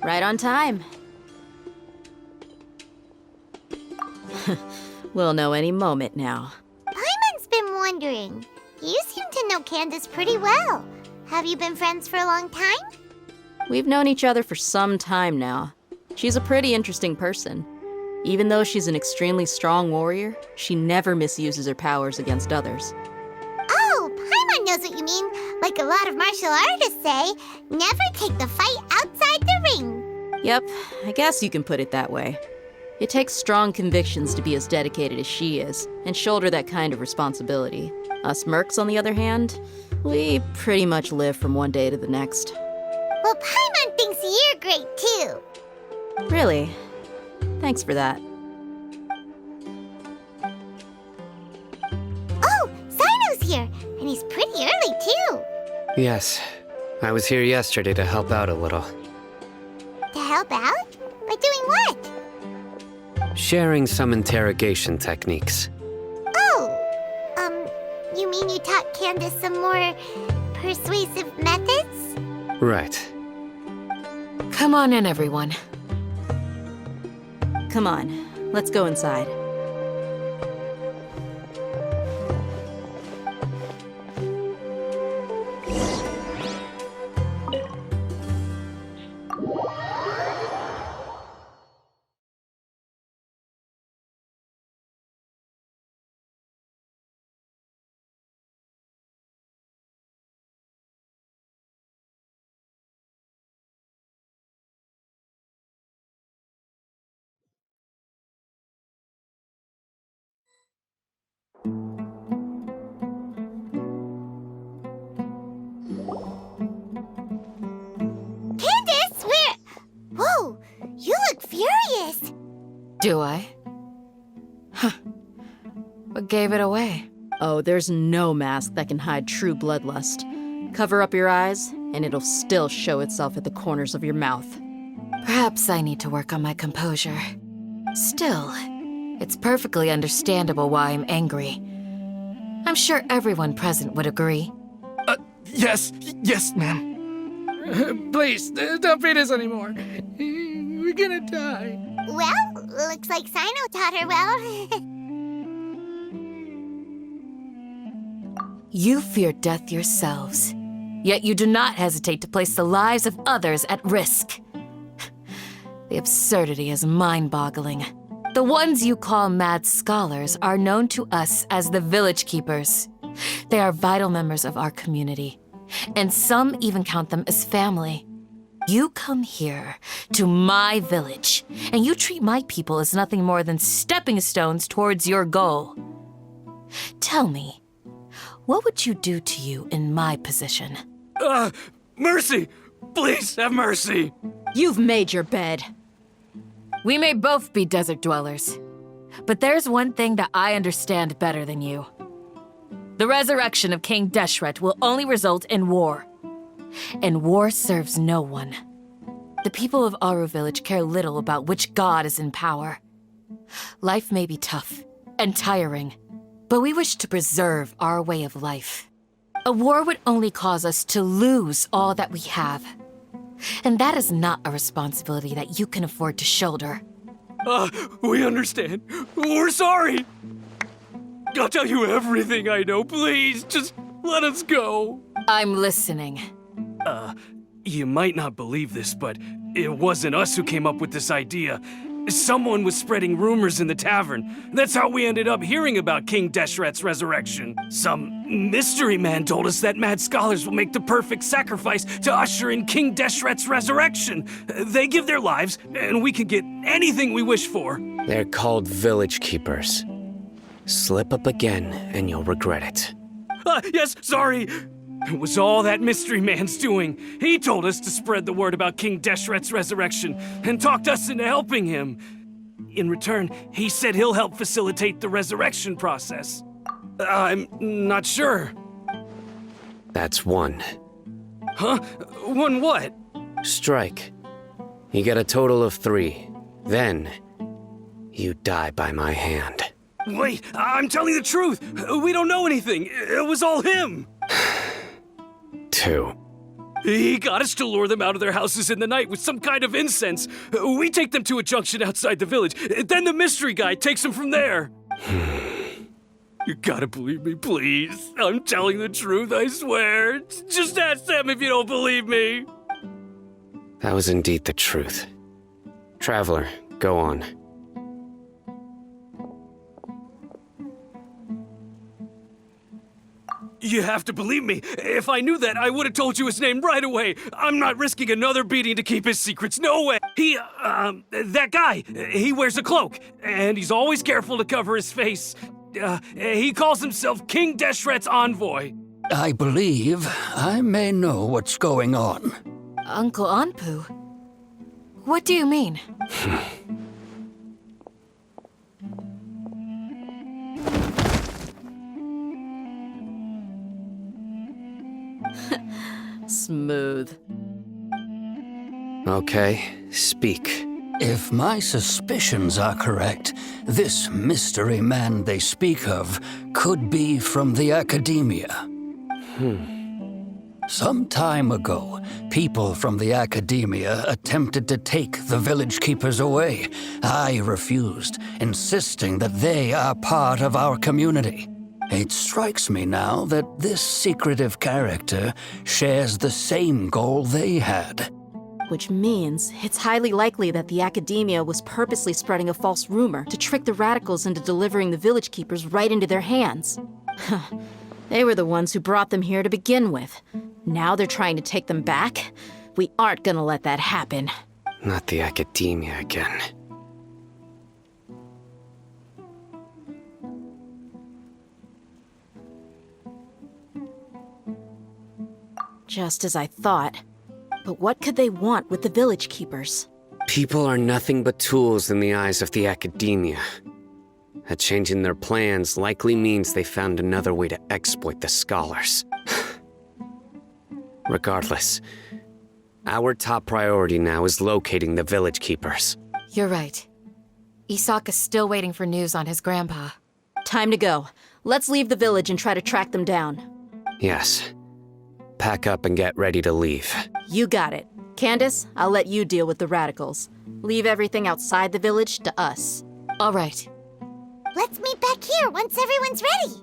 Right on time. We'll know any moment now. Paimon's been wondering. You seem to know Candace pretty well. Have you been friends for a long time? We've known each other for some time now. She's a pretty interesting person. Even though she's an extremely strong warrior, she never misuses her powers against others. Oh, Paimon knows what you mean. Like a lot of martial artists say, never take the fight outside the ring. Yep, I guess you can put it that way. It takes strong convictions to be as dedicated as she is, and shoulder that kind of responsibility. Us mercs, on the other hand, we pretty much live from one day to the next. Well, Paimon thinks you're great too. Really? Thanks for that. Oh, Sino's here, and he's pretty early too. Yes. I was here yesterday to help out a little. To help out? By doing what? Sharing some interrogation techniques. Oh, you mean you taught Candace some more persuasive methods? Right. Come on in, everyone. Come on, let's go inside. Candace, where? Whoa, you look furious. Do I? Huh. What gave it away? Oh, there's no mask that can hide true bloodlust. Cover up your eyes, and it'll still show itself at the corners of your mouth. Perhaps I need to work on my composure. Still, it's perfectly understandable why I'm angry. I'm sure everyone present would agree. Yes, ma'am. Please, don't beat us anymore. We're gonna die. Well, looks like Sino taught her well. You fear death yourselves, yet you do not hesitate to place the lives of others at risk. The absurdity is mind-boggling. The ones you call mad scholars are known to us as the Village Keepers. They are vital members of our community, and some even count them as family. You come here to my village, and you treat my people as nothing more than stepping stones towards your goal. Tell me, what would you do to you in my position? Mercy! Please, have mercy! You've made your bed. We may both be desert dwellers, but there's one thing that I understand better than you. The resurrection of King Deshret will only result in war. And war serves no one. The people of Aru Village care little about which god is in power. Life may be tough and tiring, but we wish to preserve our way of life. A war would only cause us to lose all that we have. And that is not a responsibility that you can afford to shoulder. We understand. We're sorry. I'll tell you everything I know. Please, just let us go. I'm listening. You might not believe this, but it wasn't us who came up with this idea. Someone was spreading rumors in the tavern. That's how we ended up hearing about King Deshret's resurrection. Some mystery man told us that mad scholars will make the perfect sacrifice to usher in King Deshret's resurrection. They give their lives, and we can get anything we wish for. They're called Village Keepers. Slip up again, and you'll regret it. Yes, sorry. It was all that mystery man's doing. He told us to spread the word about King Deshret's resurrection and talked us into helping him. In return, he said he'll help facilitate the resurrection process. I'm not sure. That's one. Huh? One what? Strike. You get a total of 3. Then, you die by my hand. Wait, I'm telling the truth. We don't know anything. It was all him. 2. He got us to lure them out of their houses in the night with some kind of incense. We take them to a junction outside the village. Then the mystery guy takes them from there. You gotta believe me, please. I'm telling the truth, I swear. Just ask them if you don't believe me. That was indeed the truth. Traveler, go on. You have to believe me. If I knew that, I would have told you his name right away. I'm not risking another beating to keep his secrets. No way. That guy, he wears a cloak, and he's always careful to cover his face. He calls himself King Deshret's envoy. I believe I may know what's going on. Uncle Anpu? What do you mean? Smooth. Okay, speak. If my suspicions are correct, this mystery man they speak of could be from the academia. Some time ago, people from the academia attempted to take the village keepers away. I refused, insisting that they are part of our community. It strikes me now that this secretive character shares the same goal they had. Which means it's highly likely that the academia was purposely spreading a false rumor to trick the radicals into delivering the village keepers right into their hands. They were the ones who brought them here to begin with. Now they're trying to take them back? We aren't gonna let that happen. Not the academia again. Just as I thought. But what could they want with the village keepers? People are nothing but tools in the eyes of the academia. A change in their plans likely means they found another way to exploit the scholars. Regardless, our top priority now is locating the village keepers. You're right. Isaka's still waiting for news on his grandpa. Time to go. Let's leave the village and try to track them down. Yes. Pack up and get ready to leave. You got it. Candace, I'll let you deal with the radicals. Leave everything outside the village to us. All right. Let's meet back here once everyone's ready.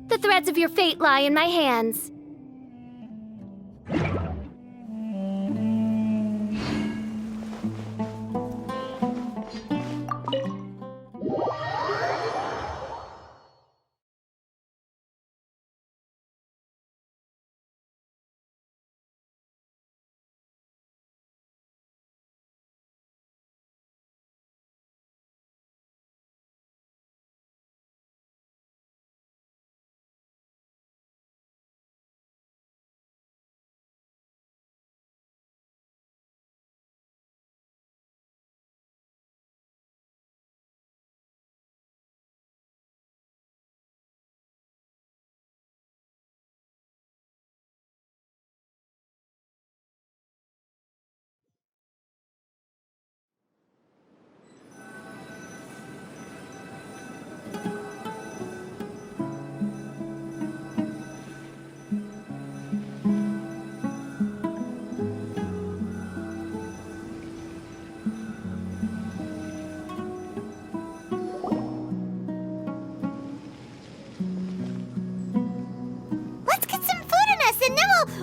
The threads of your fate lie in my hands.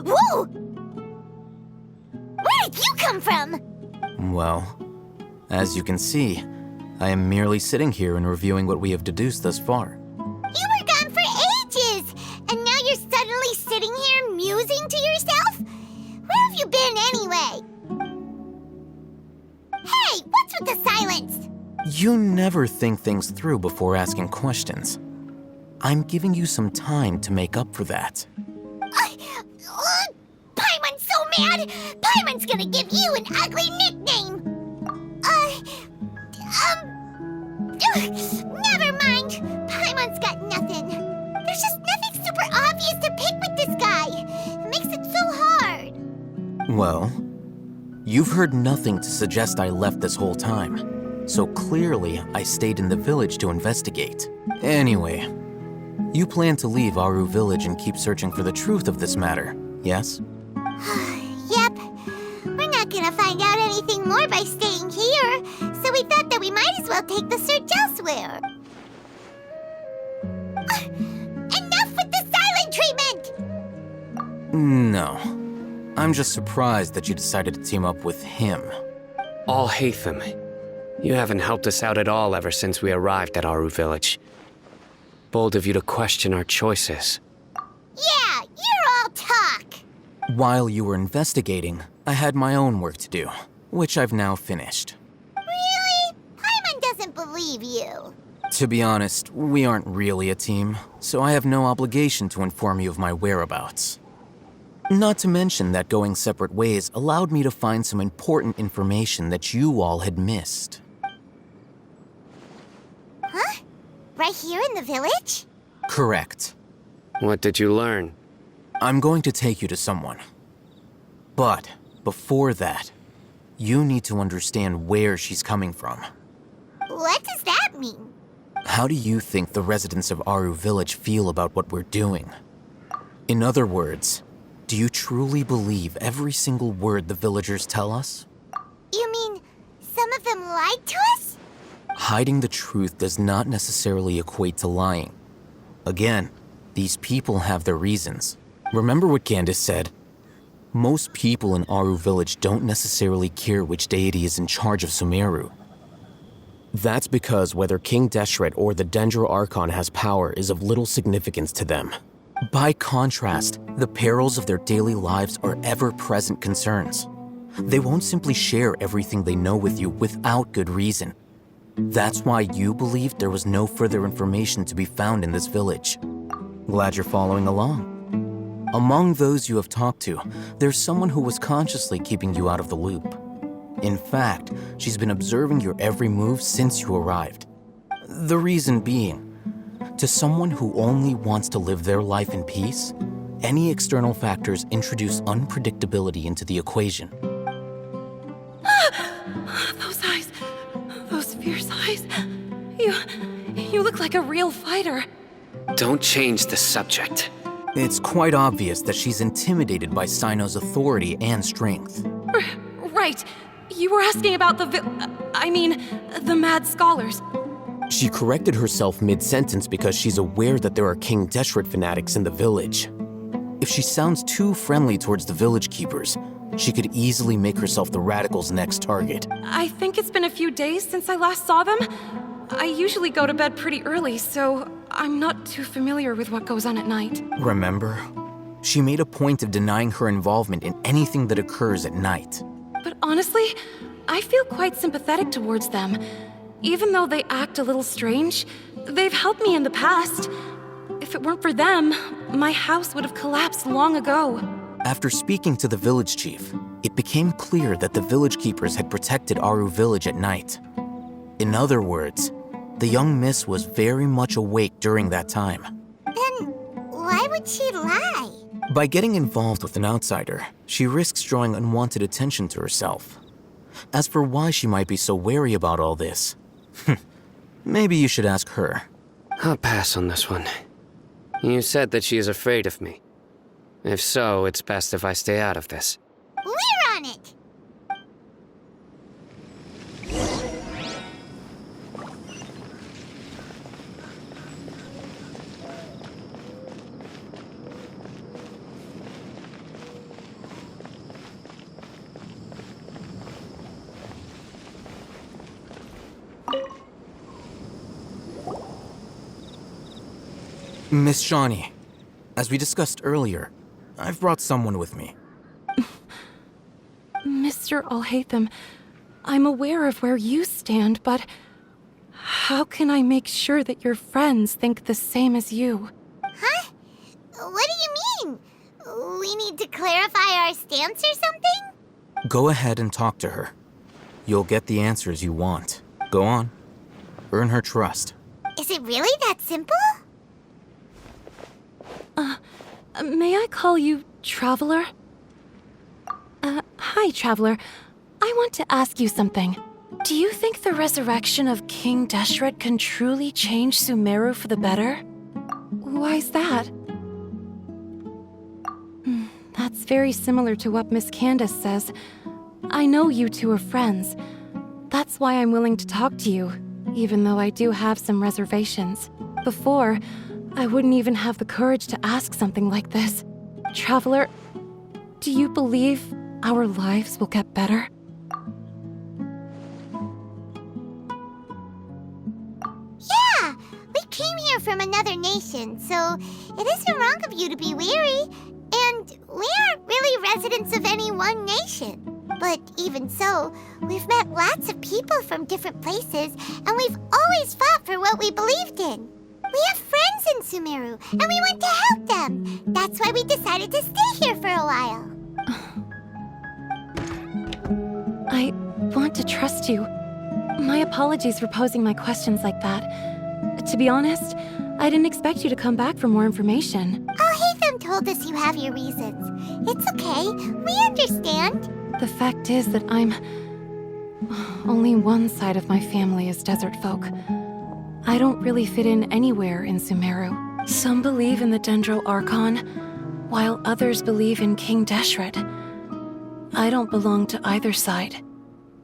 Whoa! Where did you come from? Well, as you can see, I am merely sitting here and reviewing what we have deduced thus far. You were gone for ages, and now you're suddenly sitting here musing to yourself? Where have you been anyway? Hey, what's with the silence? You never think things through before asking questions. I'm giving you some time to make up for that. Paimon, so mad? Paimon's gonna give you an ugly nickname! Never mind. Paimon's got nothing. There's just nothing super obvious to pick with this guy. It makes it so hard. Well, you've heard nothing to suggest I left this whole time. So clearly, I stayed in the village to investigate. Anyway, you plan to leave Aru Village and keep searching for the truth of this matter, yes? Yep. We're not gonna find out anything more by staying here, so we thought that we might as well take the search elsewhere. Enough with the silent treatment! No. I'm just surprised that you decided to team up with him. Alhaitham, you haven't helped us out at all ever since we arrived at Aru Village. Bold of you to question our choices. Yeah, you're all talk. While you were investigating, I had my own work to do, which I've now finished. Really? Paimon doesn't believe you. To be honest, we aren't really a team, so I have no obligation to inform you of my whereabouts. Not to mention that going separate ways allowed me to find some important information that you all had missed. Huh? Right here in the village? Correct. What did you learn? I'm going to take you to someone. But before that, you need to understand where she's coming from. What does that mean? How do you think the residents of Aru Village feel about what we're doing? In other words, do you truly believe every single word the villagers tell us? You mean some of them lied to us? Hiding the truth does not necessarily equate to lying. Again, these people have their reasons. Remember what Gandis said? Most people in Aru Village don't necessarily care which deity is in charge of Sumeru. That's because whether King Deshret or the Dendro Archon has power is of little significance to them. By contrast, the perils of their daily lives are ever-present concerns. They won't simply share everything they know with you without good reason. That's why you believed there was no further information to be found in this village. Glad you're following along. Among those you have talked to, there's someone who was consciously keeping you out of the loop. In fact, she's been observing your every move since you arrived. The reason being, to someone who only wants to live their life in peace, any external factors introduce unpredictability into the equation. Those eyes. Those fierce eyes. You look like a real fighter. Don't change the subject. It's quite obvious that she's intimidated by Sino's authority and strength. Right. You were asking about the mad scholars. She corrected herself mid-sentence because she's aware that there are King Deshret fanatics in the village. If she sounds too friendly towards the village keepers, she could easily make herself the radicals' next target. I think it's been a few days since I last saw them. I usually go to bed pretty early, so I'm not too familiar with what goes on at night. Remember? She made a point of denying her involvement in anything that occurs at night. But honestly, I feel quite sympathetic towards them. Even though they act a little strange, they've helped me in the past. If it weren't for them, my house would have collapsed long ago. After speaking to the village chief, it became clear that the village keepers had protected Aru Village at night. In other words, the young miss was very much awake during that time. Then why would she lie? By getting involved with an outsider, she risks drawing unwanted attention to herself. As for why she might be so wary about all this, maybe you should ask her. I'll pass on this one. You said that she is afraid of me. If so, it's best if I stay out of this. We're on it! Miss Shawnee, as we discussed earlier, I've brought someone with me. Mr. Alhaitham, I'm aware of where you stand, but how can I make sure that your friends think the same as you? Huh? What do you mean? we need to clarify our stance or something? Go ahead and talk to her. You'll get the answers you want. Go on. Earn her trust. Is it really that simple? May I call you Traveler? Hi, Traveler. I want to ask you something. Do you think the resurrection of King Deshret can truly change Sumeru for the better? Why's that? That's very similar to what Miss Candace says. I know you two are friends. That's why I'm willing to talk to you, even though I do have some reservations. Before, I wouldn't even have the courage to ask something like this. Traveler, do you believe our lives will get better? Yeah, we came here from another nation, so it isn't wrong of you to be weary. And we aren't really residents of any one nation. But even so, we've met lots of people from different places, and we've always fought for what we believed in. We have friends in Sumeru, and we want to help them. That's why we decided to stay here for a while. I want to trust you. My apologies for posing my questions like that. To be honest, I didn't expect you to come back for more information. Hatham told us you have your reasons. It's okay, we understand. The fact is that only one side of my family is desert folk. I don't really fit in anywhere in Sumeru. Some believe in the Dendro Archon, while others believe in King Deshret. I don't belong to either side,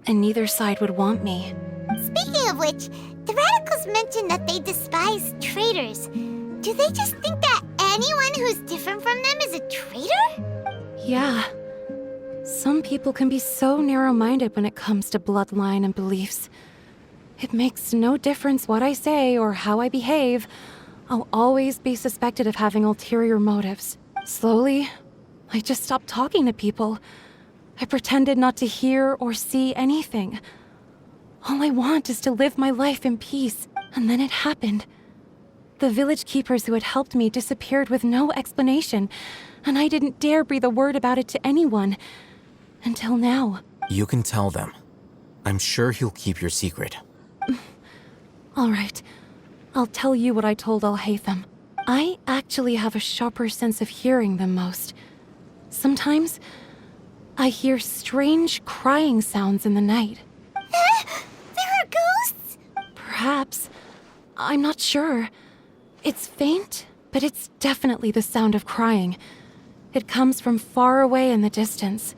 and neither side would want me. Speaking of which, the radicals mentioned that they despise traitors. Do they just think that anyone who's different from them is a traitor? Yeah. Some people can be so narrow-minded when it comes to bloodline and beliefs. It makes no difference what I say or how I behave. I'll always be suspected of having ulterior motives. Slowly, I just stopped talking to people. I pretended not to hear or see anything. All I want is to live my life in peace. And then it happened. The village keepers who had helped me disappeared with no explanation, and I didn't dare breathe a word about it to anyone. Until now. You can tell them. I'm sure he'll keep your secret. All right. I'll tell you what I told Al-Haytham. I actually have a sharper sense of hearing than most. Sometimes, I hear strange crying sounds in the night. There are ghosts? Perhaps. I'm not sure. It's faint, but it's definitely the sound of crying. It comes from far away in the distance,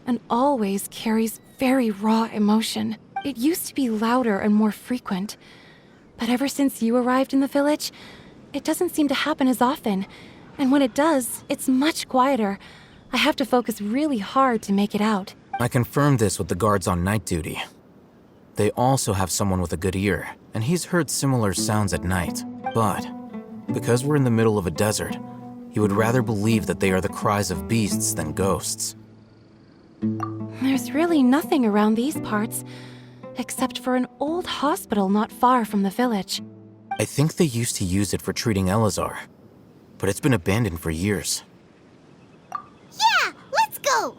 and always carries very raw emotion. It used to be louder and more frequent, but ever since you arrived in the village, it doesn't seem to happen as often, and when it does, it's much quieter. I have to focus really hard to make it out. I confirmed this with the guards on night duty. They also have someone with a good ear, and he's heard similar sounds at night. But because we're in the middle of a desert, he would rather believe that they are the cries of beasts than ghosts. There's really nothing around these parts, except for an old hospital not far from the village. I think they used to use it for treating Elazar, but it's been abandoned for years. Yeah, let's go!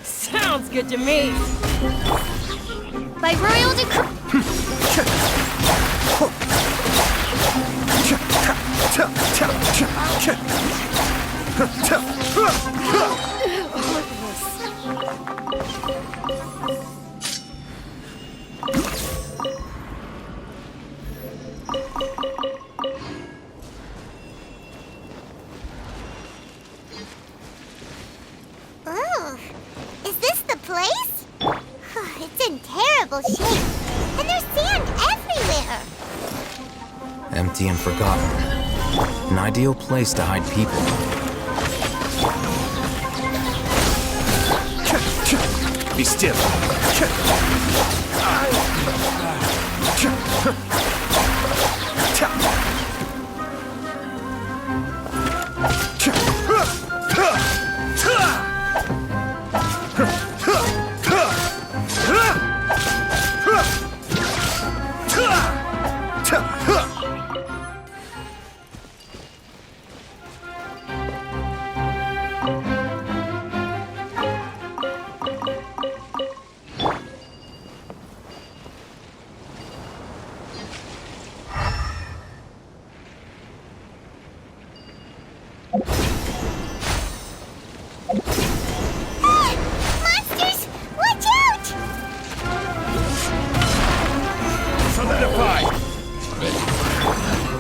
Sounds good to me. By royal decree. unstable shape. And there's sand everywhere. Empty and forgotten. An ideal place to hide people. Be still. Monsters! Watch out! Solidify!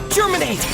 Germinate!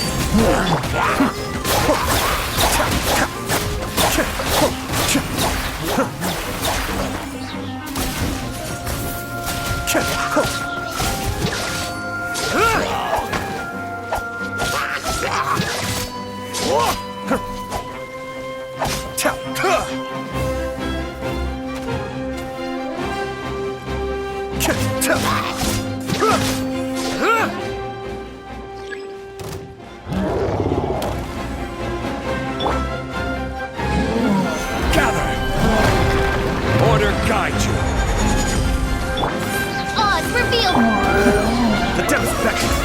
Gather! Order guide you. Oz, reveal! The depths beckon